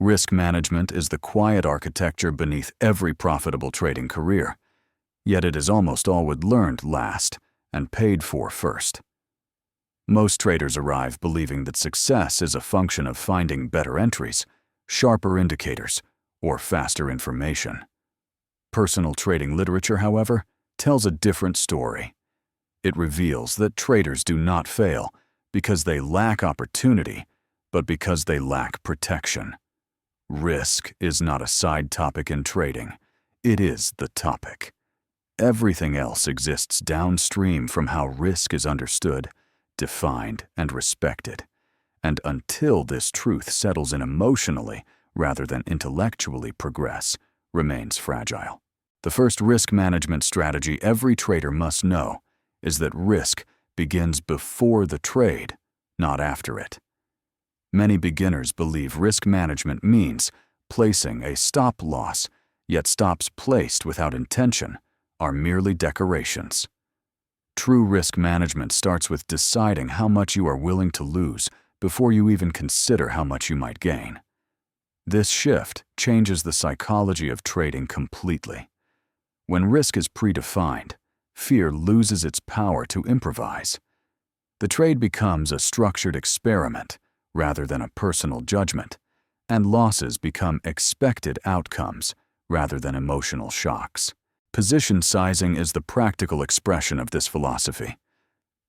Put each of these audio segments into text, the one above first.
Risk management is the quiet architecture beneath every profitable trading career, yet it is almost all learned last and paid for first. Most traders arrive believing that success is a function of finding better entries, sharper indicators, or faster information. Personal trading literature, however, tells a different story. It reveals that traders do not fail because they lack opportunity, but because they lack protection. Risk is not a side topic in trading. It is the topic. Everything else exists downstream from how risk is understood, defined, and respected. And until this truth settles in emotionally rather than intellectually progress, remains fragile. The first risk management strategy every trader must know is that risk begins before the trade, not after it. Many beginners believe risk management means placing a stop loss, yet stops placed without intention are merely decorations. True risk management starts with deciding how much you are willing to lose before you even consider how much you might gain. This shift changes the psychology of trading completely. When risk is predefined, fear loses its power to improvise. The trade becomes a structured experiment rather than a personal judgment, and losses become expected outcomes rather than emotional shocks. Position sizing is the practical expression of this philosophy.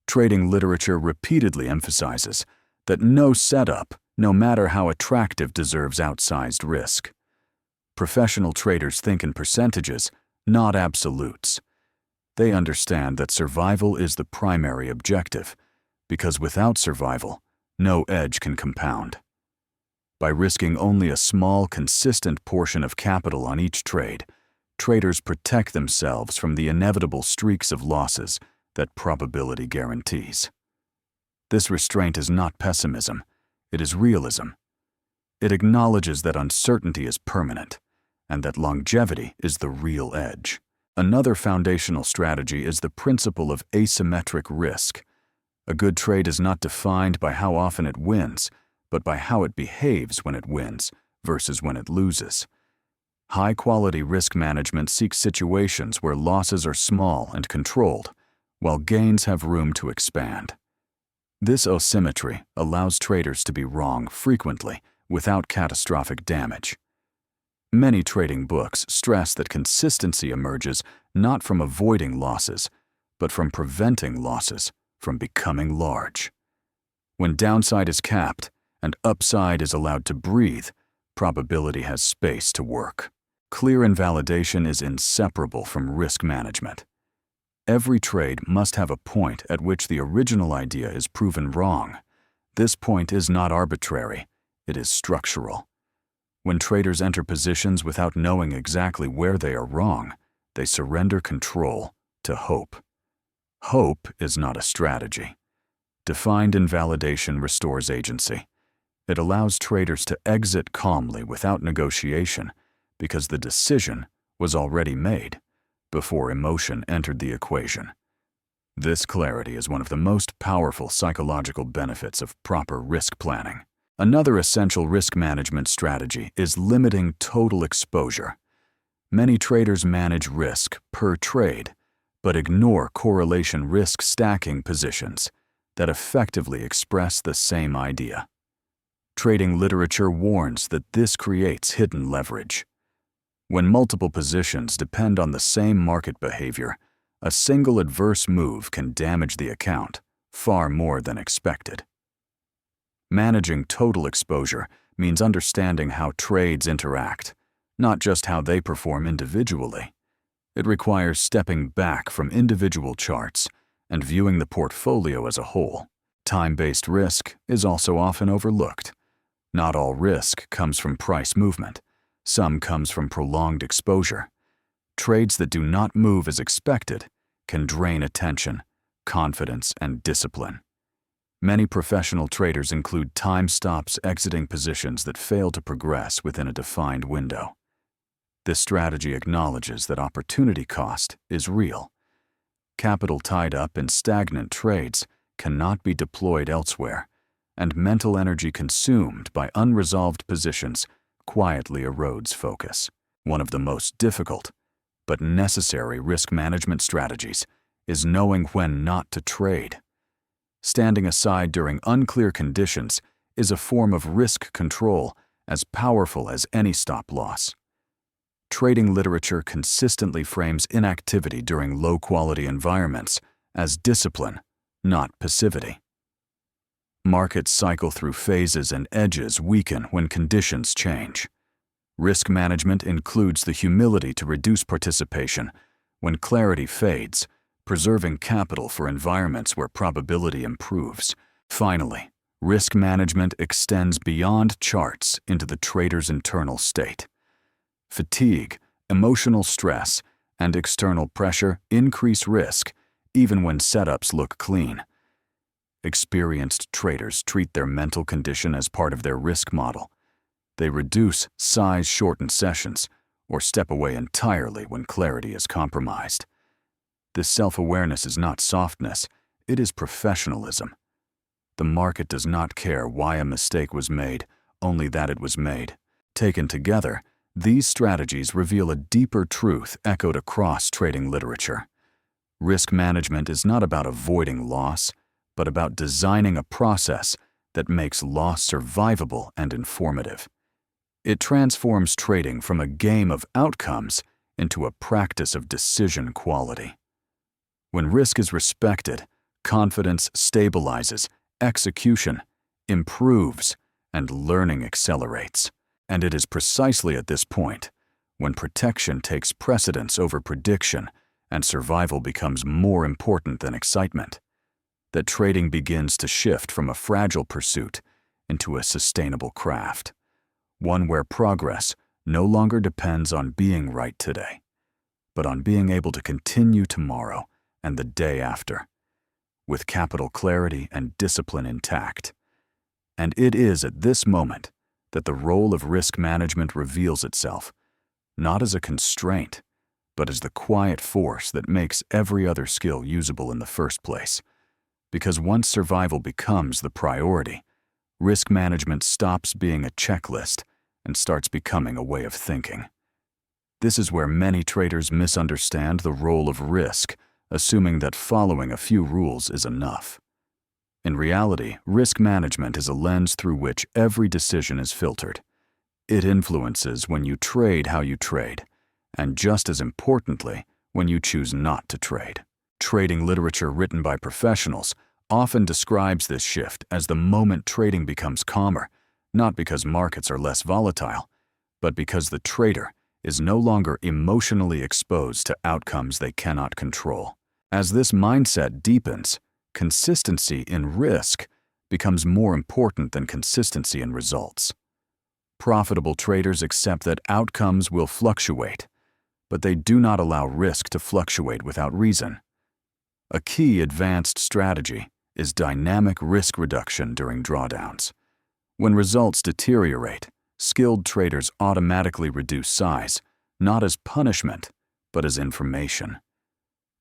Trading literature repeatedly emphasizes that no setup, no matter how attractive, deserves outsized risk. Professional traders think in percentages, not absolutes. They understand that survival is the primary objective, because without survival, no edge can compound. By risking only a small, consistent portion of capital on each trade, traders protect themselves from the inevitable streaks of losses that probability guarantees. This restraint is not pessimism, it is realism. It acknowledges that uncertainty is permanent, and that longevity is the real edge. Another foundational strategy is the principle of asymmetric risk. A good trade is not defined by how often it wins, but by how it behaves when it wins versus when it loses. High-quality risk management seeks situations where losses are small and controlled, while gains have room to expand. This asymmetry allows traders to be wrong frequently without catastrophic damage. Many trading books stress that consistency emerges not from avoiding losses, but from preventing losses from becoming large. When downside is capped and upside is allowed to breathe, probability has space to work. Clear invalidation is inseparable from risk management. Every trade must have a point at which the original idea is proven wrong. This point is not arbitrary, it is structural. When traders enter positions without knowing exactly where they are wrong, they surrender control to hope. Hope is not a strategy. Defined invalidation restores agency. It allows traders to exit calmly without negotiation because the decision was already made before emotion entered the equation. This clarity is one of the most powerful psychological benefits of proper risk planning. Another essential risk management strategy is limiting total exposure. Many traders manage risk per trade, but ignore correlation risk stacking positions that effectively express the same idea. Trading literature warns that this creates hidden leverage. When multiple positions depend on the same market behavior, a single adverse move can damage the account far more than expected. Managing total exposure means understanding how trades interact, not just how they perform individually. It requires stepping back from individual charts and viewing the portfolio as a whole. Time-based risk is also often overlooked. Not all risk comes from price movement. Some comes from prolonged exposure. Trades that do not move as expected can drain attention, confidence, and discipline. Many professional traders include time stops exiting positions that fail to progress within a defined window. This strategy acknowledges that opportunity cost is real. Capital tied up in stagnant trades cannot be deployed elsewhere, and mental energy consumed by unresolved positions quietly erodes focus. One of the most difficult, but necessary risk management strategies is knowing when not to trade. Standing aside during unclear conditions is a form of risk control as powerful as any stop-loss. Trading literature consistently frames inactivity during low-quality environments as discipline, not passivity. Markets cycle through phases and edges weaken when conditions change. Risk management includes the humility to reduce participation when clarity fades, preserving capital for environments where probability improves. Finally, risk management extends beyond charts into the trader's internal state. Fatigue, emotional stress, and external pressure increase risk even when setups look clean. Experienced traders treat their mental condition as part of their risk model. They reduce size-shortened sessions or step away entirely when clarity is compromised. This self-awareness is not softness, it is professionalism. The market does not care why a mistake was made, only that it was made. Taken together, these strategies reveal a deeper truth echoed across trading literature. Risk management is not about avoiding loss, but about designing a process that makes loss survivable and informative. It transforms trading from a game of outcomes into a practice of decision quality. When risk is respected, confidence stabilizes, execution improves, and learning accelerates. And it is precisely at this point, when protection takes precedence over prediction and survival becomes more important than excitement, that trading begins to shift from a fragile pursuit into a sustainable craft, one where progress no longer depends on being right today, but on being able to continue tomorrow and the day after, with capital clarity and discipline intact. And it is at this moment that the role of risk management reveals itself, not as a constraint, but as the quiet force that makes every other skill usable in the first place. Because once survival becomes the priority, risk management stops being a checklist and starts becoming a way of thinking. This is where many traders misunderstand the role of risk, assuming that following a few rules is enough. In reality, risk management is a lens through which every decision is filtered. It influences when you trade how you trade, and just as importantly, when you choose not to trade. Trading literature written by professionals often describes this shift as the moment trading becomes calmer, not because markets are less volatile, but because the trader is no longer emotionally exposed to outcomes they cannot control. As this mindset deepens, consistency in risk becomes more important than consistency in results. Profitable traders accept that outcomes will fluctuate, but they do not allow risk to fluctuate without reason. A key advanced strategy is dynamic risk reduction during drawdowns. When results deteriorate, skilled traders automatically reduce size, not as punishment, but as information.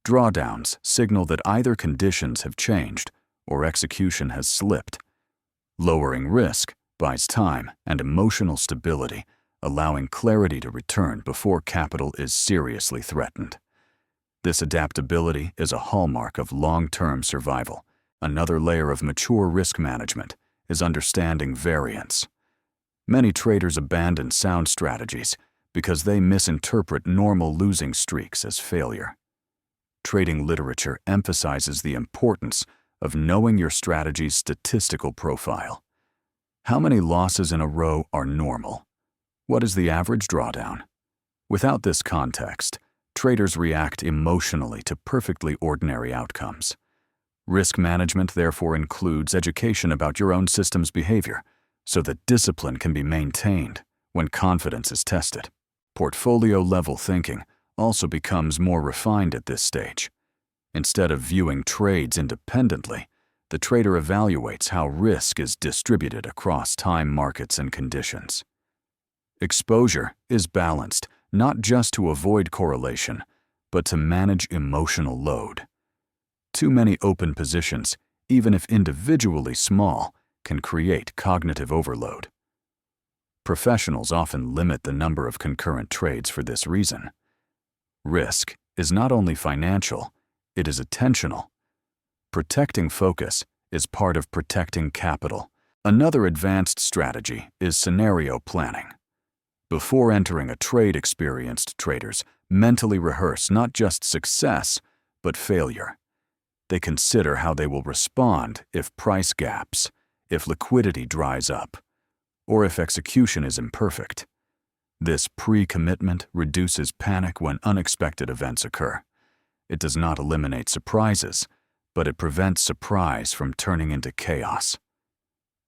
Drawdowns signal that either conditions have changed or execution has slipped. Lowering risk buys time and emotional stability, allowing clarity to return before capital is seriously threatened. This adaptability is a hallmark of long-term survival. Another layer of mature risk management is understanding variance. Many traders abandon sound strategies because they misinterpret normal losing streaks as failure. Trading literature emphasizes the importance of knowing your strategy's statistical profile. How many losses in a row are normal? What is the average drawdown? Without this context, traders react emotionally to perfectly ordinary outcomes. Risk management therefore includes education about your own system's behavior, so that discipline can be maintained when confidence is tested. Portfolio-level thinking also becomes more refined at this stage. Instead of viewing trades independently, the trader evaluates how risk is distributed across time, markets, and conditions. Exposure is balanced, not just to avoid correlation, but to manage emotional load. Too many open positions, even if individually small, can create cognitive overload. Professionals often limit the number of concurrent trades for this reason. Risk is not only financial, it is attentional. Protecting focus is part of protecting capital. Another advanced strategy is scenario planning. Before entering a trade, experienced traders mentally rehearse not just success, but failure. They consider how they will respond if price gaps, if liquidity dries up, or if execution is imperfect. This pre-commitment reduces panic when unexpected events occur. It does not eliminate surprises, but it prevents surprise from turning into chaos.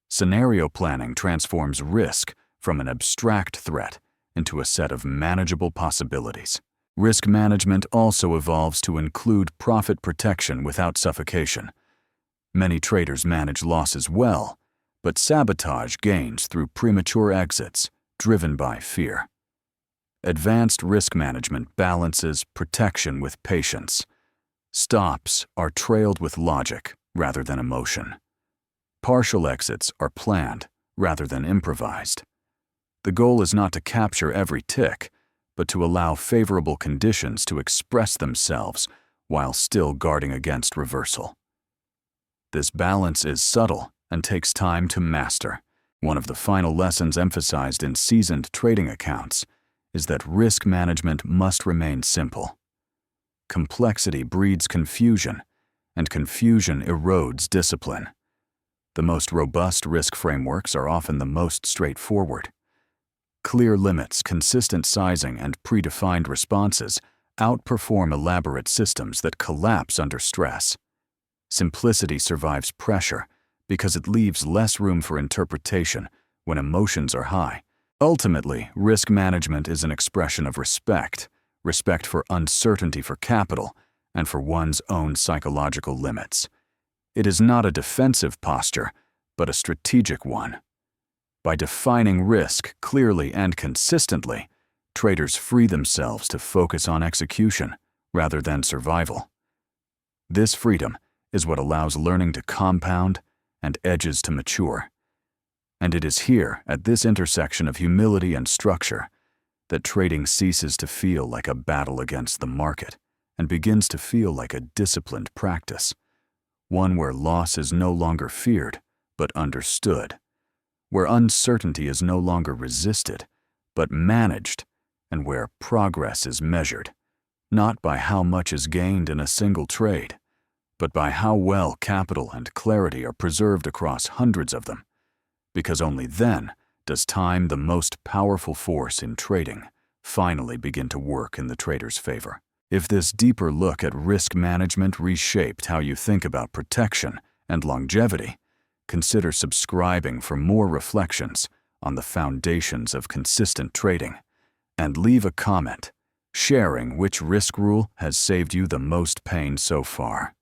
Scenario planning transforms risk from an abstract threat into a set of manageable possibilities. Risk management also evolves to include profit protection without suffocation. Many traders manage losses well, but sabotage gains through premature exits driven by fear. Advanced risk management balances protection with patience. Stops are trailed with logic rather than emotion. Partial exits are planned rather than improvised. The goal is not to capture every tick, but to allow favorable conditions to express themselves while still guarding against reversal. This balance is subtle and takes time to master. One of the final lessons emphasized in seasoned trading accounts is that risk management must remain simple. Complexity breeds confusion, and confusion erodes discipline. The most robust risk frameworks are often the most straightforward. Clear limits, consistent sizing, and predefined responses outperform elaborate systems that collapse under stress. Simplicity survives pressure because it leaves less room for interpretation when emotions are high. Ultimately, risk management is an expression of respect for uncertainty for capital, and for one's own psychological limits. It is not a defensive posture, but a strategic one. By defining risk clearly and consistently, traders free themselves to focus on execution rather than survival. This freedom is what allows learning to compound and edges to mature. And it is here, at this intersection of humility and structure, that trading ceases to feel like a battle against the market and begins to feel like a disciplined practice, one where loss is no longer feared but understood, where uncertainty is no longer resisted but managed, and where progress is measured, not by how much is gained in a single trade, but by how well capital and clarity are preserved across hundreds of them, because only then does time, the most powerful force in trading, finally begin to work in the trader's favor. If this deeper look at risk management reshaped how you think about protection and longevity, consider subscribing for more reflections on the foundations of consistent trading, and leave a comment sharing which risk rule has saved you the most pain so far.